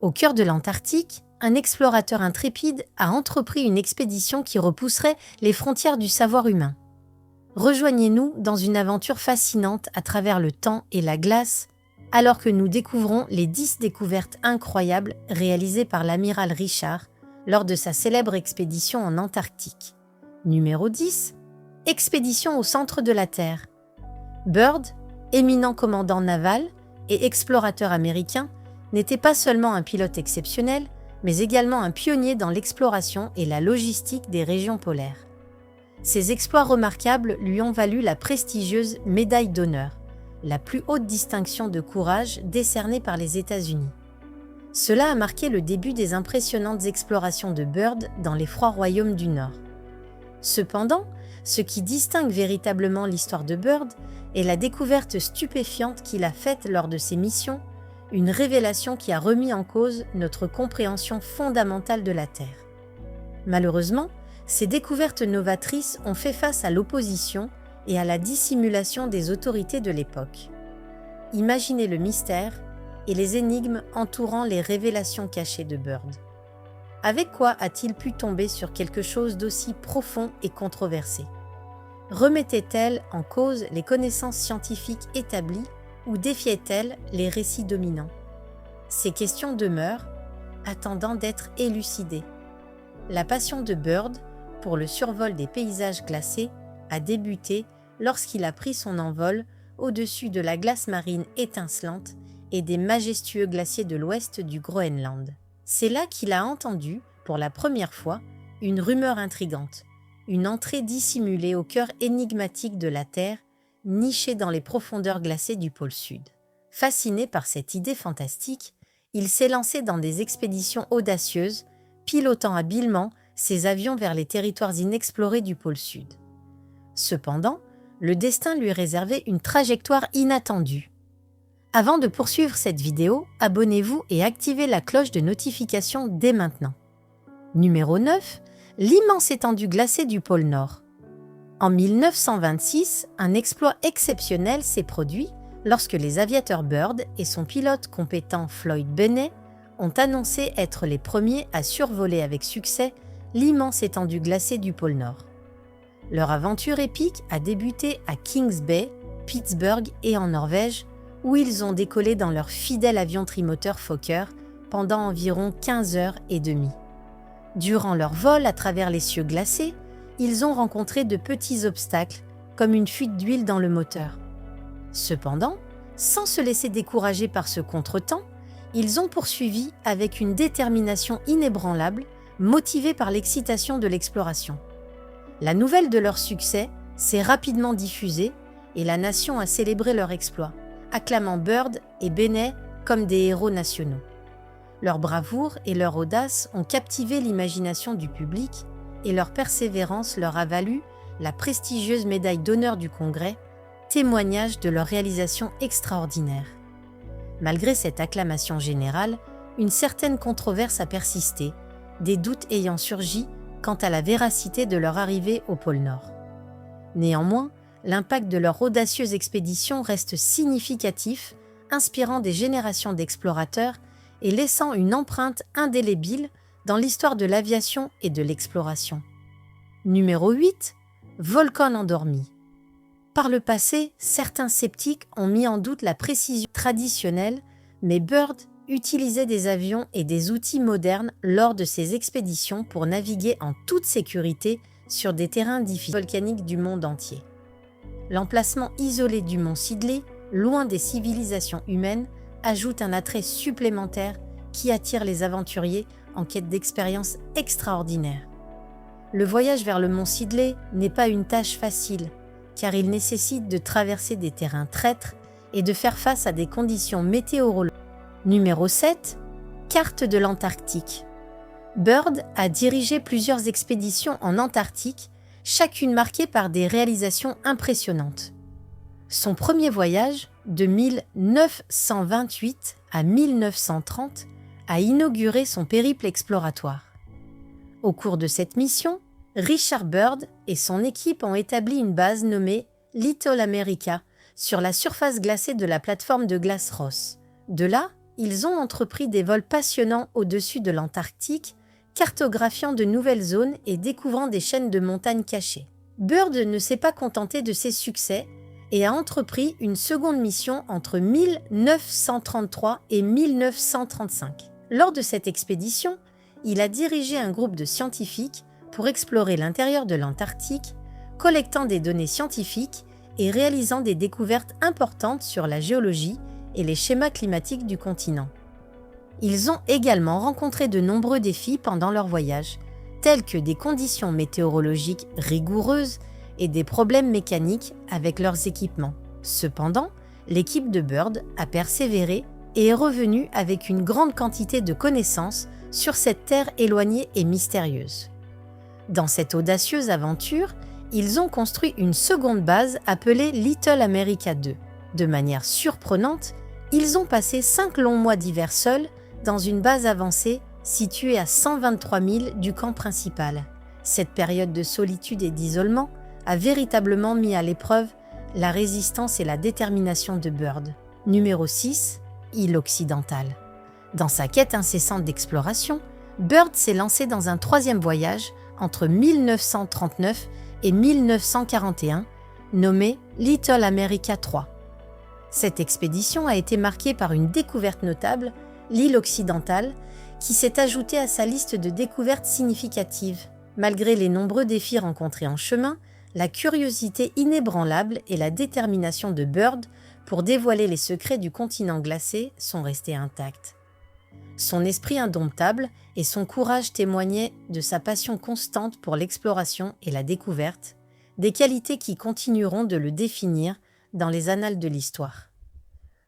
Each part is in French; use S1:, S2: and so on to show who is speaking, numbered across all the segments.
S1: Au cœur de l'Antarctique, un explorateur intrépide a entrepris une expédition qui repousserait les frontières du savoir humain. Rejoignez-nous dans une aventure fascinante à travers le temps et la glace, alors que nous découvrons les 10 découvertes incroyables réalisées par l'amiral Richard lors de sa célèbre expédition en Antarctique. Numéro 10. Expédition au centre de la Terre. Byrd, éminent commandant naval et explorateur américain, n'était pas seulement un pilote exceptionnel, mais également un pionnier dans l'exploration et la logistique des régions polaires. Ses exploits remarquables lui ont valu la prestigieuse médaille d'honneur, la plus haute distinction de courage décernée par les États-Unis. Cela a marqué le début des impressionnantes explorations de Byrd dans les froids royaumes du Nord. Cependant, ce qui distingue véritablement l'histoire de Byrd est la découverte stupéfiante qu'il a faite lors de ses missions, une révélation qui a remis en cause notre compréhension fondamentale de la Terre. Malheureusement, ces découvertes novatrices ont fait face à l'opposition et à la dissimulation des autorités de l'époque. Imaginez le mystère et les énigmes entourant les révélations cachées de Byrd. Avec quoi a-t-il pu tomber sur quelque chose d'aussi profond et controversé? Remettait-elle en cause les connaissances scientifiques établies ou défiait-elle les récits dominants? Ces questions demeurent, attendant d'être élucidées. La passion de Byrd pour le survol des paysages glacés a débuté lorsqu'il a pris son envol au-dessus de la glace marine étincelante et des majestueux glaciers de l'ouest du Groenland. C'est là qu'il a entendu, pour la première fois, une rumeur intrigante, une entrée dissimulée au cœur énigmatique de la Terre, nichée dans les profondeurs glacées du pôle Sud. Fasciné par cette idée fantastique, il s'est lancé dans des expéditions audacieuses, pilotant habilement ses avions vers les territoires inexplorés du pôle Sud. Cependant, le destin lui réservait une trajectoire inattendue. Avant de poursuivre cette vidéo, abonnez-vous et activez la cloche de notification dès maintenant. Numéro 9. L'immense étendue glacée du pôle Nord. En 1926, un exploit exceptionnel s'est produit lorsque les aviateurs Byrd et son pilote compétent Floyd Bennett ont annoncé être les premiers à survoler avec succès l'immense étendue glacée du pôle Nord. Leur aventure épique a débuté à Kings Bay, Pittsburgh et en Norvège, où ils ont décollé dans leur fidèle avion trimoteur Fokker pendant environ 15 heures et demie. Durant leur vol à travers les cieux glacés, ils ont rencontré de petits obstacles, comme une fuite d'huile dans le moteur. Cependant, sans se laisser décourager par ce contretemps, ils ont poursuivi avec une détermination inébranlable, motivés par l'excitation de l'exploration. La nouvelle de leur succès s'est rapidement diffusée et la nation a célébré leur exploit, acclamant Byrd et Bennett comme des héros nationaux. Leur bravoure et leur audace ont captivé l'imagination du public et leur persévérance leur a valu la prestigieuse médaille d'honneur du Congrès, témoignage de leur réalisation extraordinaire. Malgré cette acclamation générale, une certaine controverse a persisté, des doutes ayant surgi quant à la véracité de leur arrivée au pôle Nord. Néanmoins, l'impact de leur audacieuse expédition reste significatif, inspirant des générations d'explorateurs et laissant une empreinte indélébile dans l'histoire de l'aviation et de l'exploration. Numéro 8. Volcan endormi. Par le passé, certains sceptiques ont mis en doute la précision traditionnelle, mais Byrd utilisait des avions et des outils modernes lors de ses expéditions pour naviguer en toute sécurité sur des terrains difficiles volcaniques du monde entier. L'emplacement isolé du mont Sidley, loin des civilisations humaines, ajoute un attrait supplémentaire qui attire les aventuriers en quête d'expériences extraordinaires. Le voyage vers le mont Sidley n'est pas une tâche facile, car il nécessite de traverser des terrains traîtres et de faire face à des conditions météorologiques. Numéro 7. Carte de l'Antarctique. Byrd a dirigé plusieurs expéditions en Antarctique, chacune marquée par des réalisations impressionnantes. Son premier voyage, de 1928 à 1930, a inauguré son périple exploratoire. Au cours de cette mission, Richard Byrd et son équipe ont établi une base nommée Little America sur la surface glacée de la plateforme de glace Ross. De là, ils ont entrepris des vols passionnants au-dessus de l'Antarctique, cartographiant de nouvelles zones et découvrant des chaînes de montagnes cachées. Byrd ne s'est pas contenté de ces succès et a entrepris une seconde mission entre 1933 et 1935. Lors de cette expédition, il a dirigé un groupe de scientifiques pour explorer l'intérieur de l'Antarctique, collectant des données scientifiques et réalisant des découvertes importantes sur la géologie et les schémas climatiques du continent. Ils ont également rencontré de nombreux défis pendant leur voyage, tels que des conditions météorologiques rigoureuses et des problèmes mécaniques avec leurs équipements. Cependant, l'équipe de Byrd a persévéré et est revenue avec une grande quantité de connaissances sur cette terre éloignée et mystérieuse. Dans cette audacieuse aventure, ils ont construit une seconde base appelée Little America 2. De manière surprenante, ils ont passé 5 longs mois d'hiver seuls dans une base avancée située à 123 000 du camp principal. Cette période de solitude et d'isolement a véritablement mis à l'épreuve la résistance et la détermination de Byrd. Numéro 6, île occidentale. Dans sa quête incessante d'exploration, Byrd s'est lancé dans un troisième voyage entre 1939 et 1941, nommé Little America 3. Cette expédition a été marquée par une découverte notable, l'île occidentale, qui s'est ajoutée à sa liste de découvertes significatives. Malgré les nombreux défis rencontrés en chemin, la curiosité inébranlable et la détermination de Byrd pour dévoiler les secrets du continent glacé sont restés intacts. Son esprit indomptable et son courage témoignaient de sa passion constante pour l'exploration et la découverte, des qualités qui continueront de le définir dans les annales de l'histoire.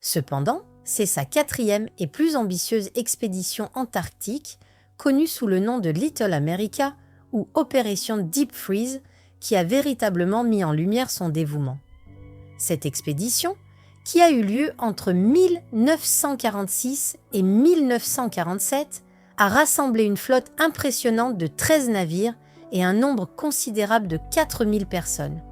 S1: Cependant, c'est sa 4e et plus ambitieuse expédition antarctique, connue sous le nom de Little America ou Opération Deep Freeze, qui a véritablement mis en lumière son dévouement. Cette expédition, qui a eu lieu entre 1946 et 1947, a rassemblé une flotte impressionnante de 13 navires et un nombre considérable de 4000 personnes.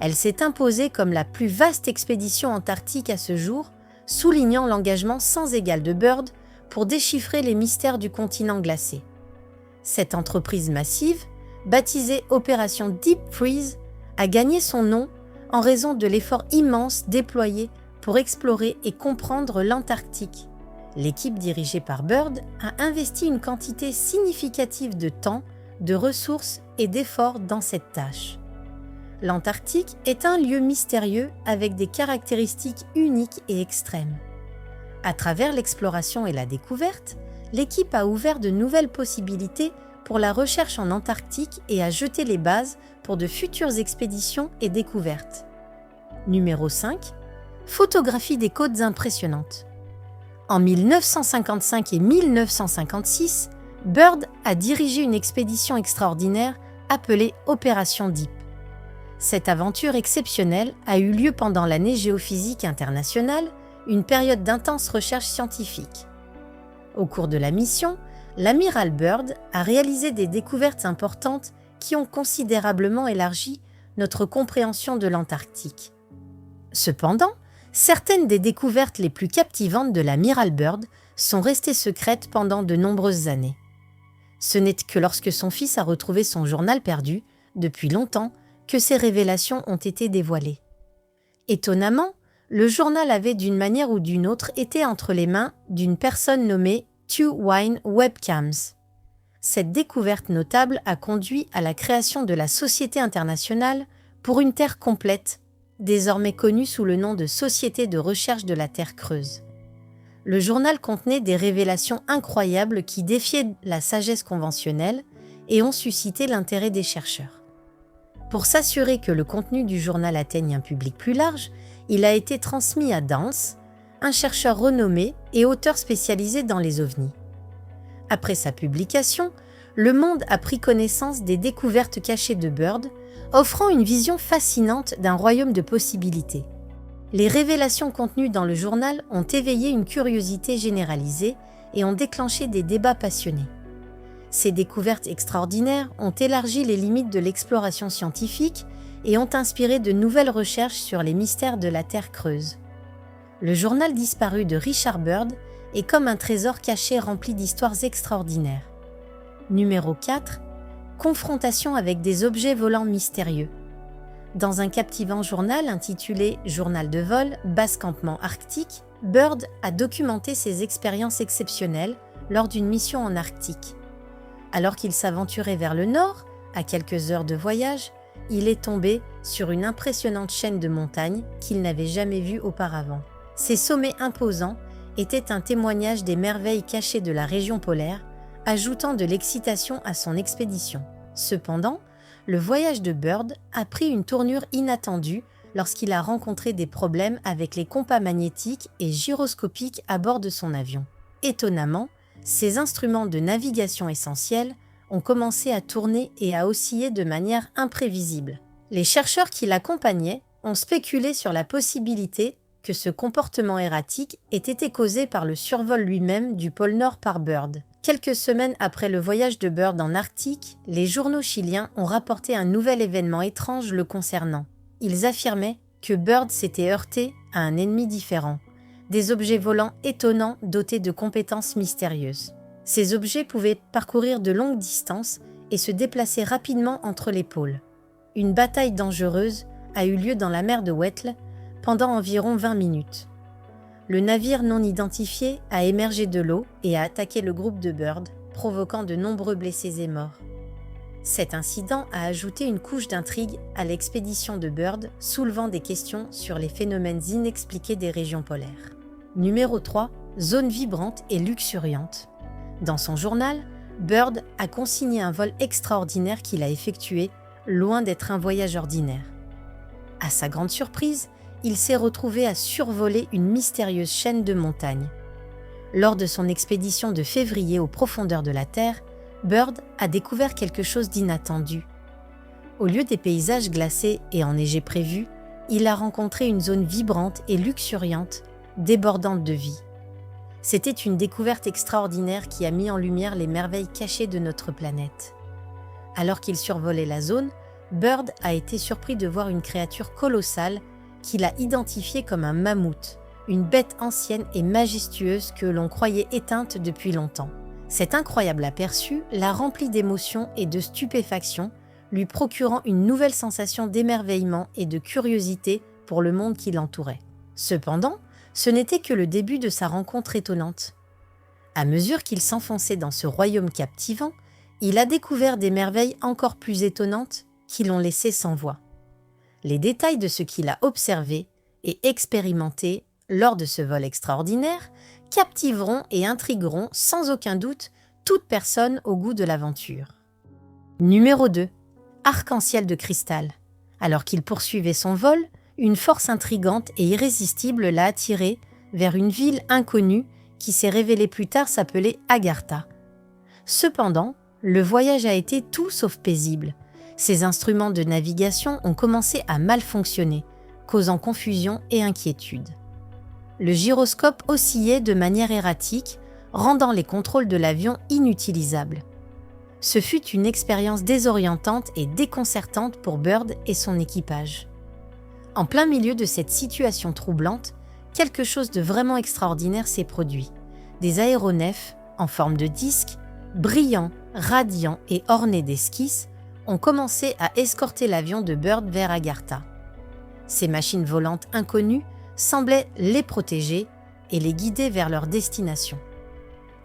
S1: Elle s'est imposée comme la plus vaste expédition antarctique à ce jour, soulignant l'engagement sans égal de Byrd pour déchiffrer les mystères du continent glacé. Cette entreprise massive, baptisée Opération Deep Freeze, a gagné son nom en raison de l'effort immense déployé pour explorer et comprendre l'Antarctique. L'équipe dirigée par Byrd a investi une quantité significative de temps, de ressources et d'efforts dans cette tâche. L'Antarctique est un lieu mystérieux avec des caractéristiques uniques et extrêmes. À travers l'exploration et la découverte, l'équipe a ouvert de nouvelles possibilités pour la recherche en Antarctique et a jeté les bases pour de futures expéditions et découvertes. Numéro 5. Photographie des côtes impressionnantes. En 1955 et 1956, Byrd a dirigé une expédition extraordinaire appelée Opération Deep. Cette aventure exceptionnelle a eu lieu pendant l'année géophysique internationale, une période d'intense recherche scientifique. Au cours de la mission, l'amiral Byrd a réalisé des découvertes importantes qui ont considérablement élargi notre compréhension de l'Antarctique. Cependant, certaines des découvertes les plus captivantes de l'amiral Byrd sont restées secrètes pendant de nombreuses années. Ce n'est que lorsque son fils a retrouvé son journal perdu, depuis longtemps, que ces révélations ont été dévoilées. Étonnamment, le journal avait d'une manière ou d'une autre été entre les mains d'une personne nommée Two Wine Webcams. Cette découverte notable a conduit à la création de la Société internationale pour une Terre complète, désormais connue sous le nom de Société de recherche de la Terre creuse. Le journal contenait des révélations incroyables qui défiaient la sagesse conventionnelle et ont suscité l'intérêt des chercheurs. Pour s'assurer que le contenu du journal atteigne un public plus large, il a été transmis à Dance, un chercheur renommé et auteur spécialisé dans les ovnis. Après sa publication, le monde a pris connaissance des découvertes cachées de Byrd, offrant une vision fascinante d'un royaume de possibilités. Les révélations contenues dans le journal ont éveillé une curiosité généralisée et ont déclenché des débats passionnés. Ces découvertes extraordinaires ont élargi les limites de l'exploration scientifique et ont inspiré de nouvelles recherches sur les mystères de la Terre creuse. Le journal disparu de Richard Byrd et comme un trésor caché rempli d'histoires extraordinaires. Numéro 4. Confrontation avec des objets volants mystérieux. Dans un captivant journal intitulé Journal de vol, base campement arctique, Bird a documenté ses expériences exceptionnelles lors d'une mission en Arctique. Alors qu'il s'aventurait vers le nord, à quelques heures de voyage, il est tombé sur une impressionnante chaîne de montagnes qu'il n'avait jamais vue auparavant. Ces sommets imposants étaient un témoignage des merveilles cachées de la région polaire, ajoutant de l'excitation à son expédition. Cependant, le voyage de Bird a pris une tournure inattendue lorsqu'il a rencontré des problèmes avec les compas magnétiques et gyroscopiques à bord de son avion. Étonnamment, ces instruments de navigation essentiels ont commencé à tourner et à osciller de manière imprévisible. Les chercheurs qui l'accompagnaient ont spéculé sur la possibilité que ce comportement erratique ait été causé par le survol lui-même du pôle Nord par Bird. Quelques semaines après le voyage de Bird en Arctique, les journaux chiliens ont rapporté un nouvel événement étrange le concernant. Ils affirmaient que Bird s'était heurté à un ennemi différent, des objets volants étonnants dotés de compétences mystérieuses. Ces objets pouvaient parcourir de longues distances et se déplacer rapidement entre les pôles. Une bataille dangereuse a eu lieu dans la mer de Weddell pendant environ 20 minutes. Le navire non identifié a émergé de l'eau et a attaqué le groupe de Bird, provoquant de nombreux blessés et morts. Cet incident a ajouté une couche d'intrigue à l'expédition de Bird, soulevant des questions sur les phénomènes inexpliqués des régions polaires. Numéro 3. Zone vibrante et luxuriante. Dans son journal, Bird a consigné un vol extraordinaire qu'il a effectué, loin d'être un voyage ordinaire. À sa grande surprise, il s'est retrouvé à survoler une mystérieuse chaîne de montagnes. Lors de son expédition de février aux profondeurs de la Terre, Bird a découvert quelque chose d'inattendu. Au lieu des paysages glacés et enneigés prévus, il a rencontré une zone vibrante et luxuriante, débordante de vie. C'était une découverte extraordinaire qui a mis en lumière les merveilles cachées de notre planète. Alors qu'il survolait la zone, Bird a été surpris de voir une créature colossale qu'il a identifiée comme un mammouth, une bête ancienne et majestueuse que l'on croyait éteinte depuis longtemps. Cet incroyable aperçu l'a rempli d'émotion et de stupéfaction, lui procurant une nouvelle sensation d'émerveillement et de curiosité pour le monde qui l'entourait. Cependant, ce n'était que le début de sa rencontre étonnante. À mesure qu'il s'enfonçait dans ce royaume captivant, il a découvert des merveilles encore plus étonnantes qui l'ont laissé sans voix. Les détails de ce qu'il a observé et expérimenté lors de ce vol extraordinaire captiveront et intrigueront sans aucun doute toute personne au goût de l'aventure. Numéro 2. Arc-en-ciel de cristal. Alors qu'il poursuivait son vol, une force intrigante et irrésistible l'a attiré vers une ville inconnue qui s'est révélée plus tard s'appeler Agartha. Cependant, le voyage a été tout sauf paisible. Ses instruments de navigation ont commencé à mal fonctionner, causant confusion et inquiétude. Le gyroscope oscillait de manière erratique, rendant les contrôles de l'avion inutilisables. Ce fut une expérience désorientante et déconcertante pour Bird et son équipage. En plein milieu de cette situation troublante, quelque chose de vraiment extraordinaire s'est produit. Des aéronefs, en forme de disque, brillants, radiants et ornés d'esquisses, ont commencé à escorter l'avion de Bird vers Agartha. Ces machines volantes inconnues semblaient les protéger et les guider vers leur destination.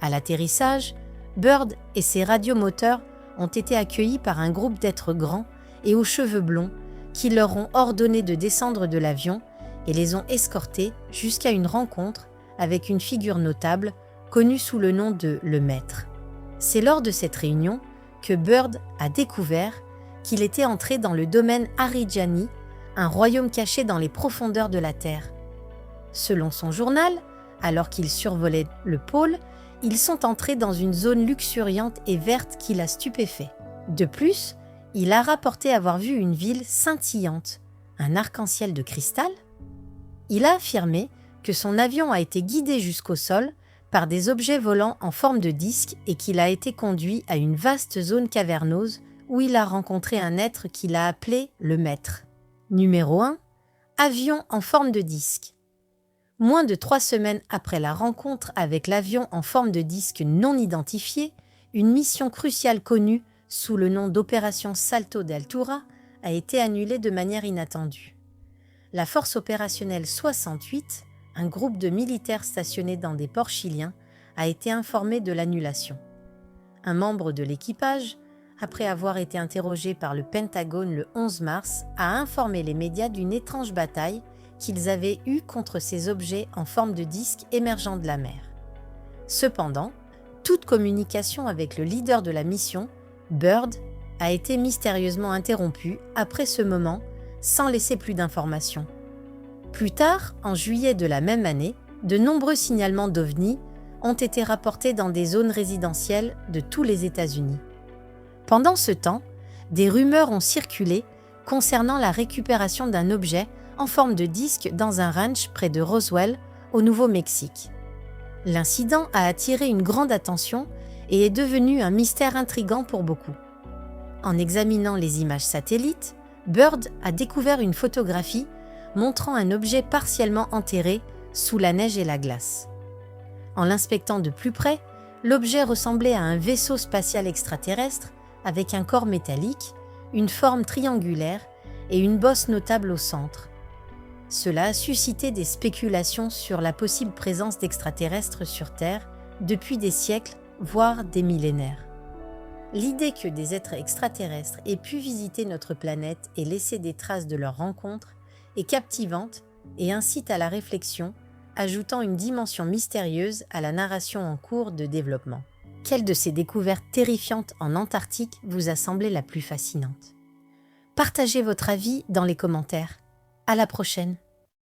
S1: À l'atterrissage, Bird et ses radiomoteurs ont été accueillis par un groupe d'êtres grands et aux cheveux blonds qui leur ont ordonné de descendre de l'avion et les ont escortés jusqu'à une rencontre avec une figure notable connue sous le nom de Le Maître. C'est lors de cette réunion que Bird a découvert qu'il était entré dans le domaine Aridjani, un royaume caché dans les profondeurs de la Terre. Selon son journal, alors qu'il survolait le pôle, ils sont entrés dans une zone luxuriante et verte qui l'a stupéfait. De plus, il a rapporté avoir vu une ville scintillante, un arc-en-ciel de cristal. Il a affirmé que son avion a été guidé jusqu'au sol par des objets volants en forme de disque et qu'il a été conduit à une vaste zone caverneuse où il a rencontré un être qu'il a appelé le Maître. Numéro 1. Avion en forme de disque. Moins de 3 semaines après la rencontre avec l'avion en forme de disque non identifié, une mission cruciale connue sous le nom d'Opération Salto d'Altura a été annulée de manière inattendue. La force opérationnelle 68, un groupe de militaires stationnés dans des ports chiliens, a été informée de l'annulation. Un membre de l'équipage, après avoir été interrogé par le Pentagone le 11 mars, a informé les médias d'une étrange bataille qu'ils avaient eue contre ces objets en forme de disque émergeant de la mer. Cependant, toute communication avec le leader de la mission, Byrd, a été mystérieusement interrompue après ce moment, sans laisser plus d'informations. Plus tard, en juillet de la même année, de nombreux signalements d'OVNI ont été rapportés dans des zones résidentielles de tous les États-Unis. Pendant ce temps, des rumeurs ont circulé concernant la récupération d'un objet en forme de disque dans un ranch près de Roswell, au Nouveau-Mexique. L'incident a attiré une grande attention et est devenu un mystère intrigant pour beaucoup. En examinant les images satellites, Byrd a découvert une photographie montrant un objet partiellement enterré sous la neige et la glace. En l'inspectant de plus près, l'objet ressemblait à un vaisseau spatial extraterrestre avec un corps métallique, une forme triangulaire et une bosse notable au centre. Cela a suscité des spéculations sur la possible présence d'extraterrestres sur Terre depuis des siècles, voire des millénaires. L'idée que des êtres extraterrestres aient pu visiter notre planète et laisser des traces de leur rencontre est captivante et incite à la réflexion, ajoutant une dimension mystérieuse à la narration en cours de développement. Quelle de ces découvertes terrifiantes en Antarctique vous a semblé la plus fascinante? Partagez votre avis dans les commentaires. À la prochaine!